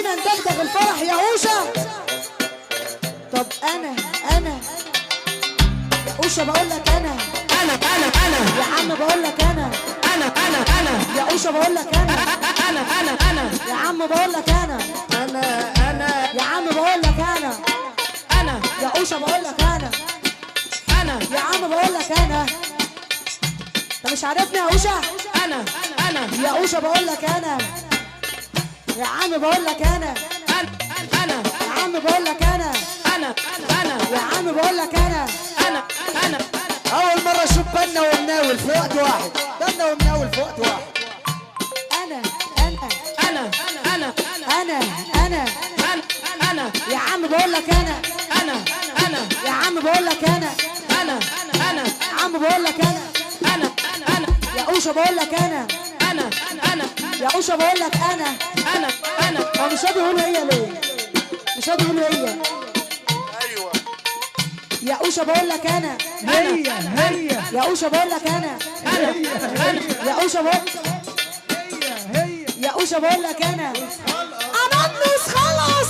بينا ندغدغ الفرح يا اوشا. طب انا يا اوشا بقول لك انا يا عم بقول لك انا يا اوشا بقول لك انا يا عم بقول لك انا يا عم بقول لك انا يا اوشا بقول لك انا يا عم بقول لك انا. انت مش عارفني يا اوشا؟ يا اوشا بقول لك انا يا عم بقول لك انا يا عم بقول لك انا يا عم بقول لك انا. اول مره اشوف بنا ومناول في وقت واحد، بنا ومناول في وقت واحد. انا يا عم بقول لك انا يا عم بقول لك انا يا عم بقول لك انا يا اوشا بقول لك انا يا اوشا بقول لك انا. هو مش راضي يقول هي ليه؟ مش راضي يقول هي. ايوه يا اوشا بقول لك انا هي يا اوشا بقول لك انا يا اوشا بقول يا اوشا بقول لك انا. انس خلص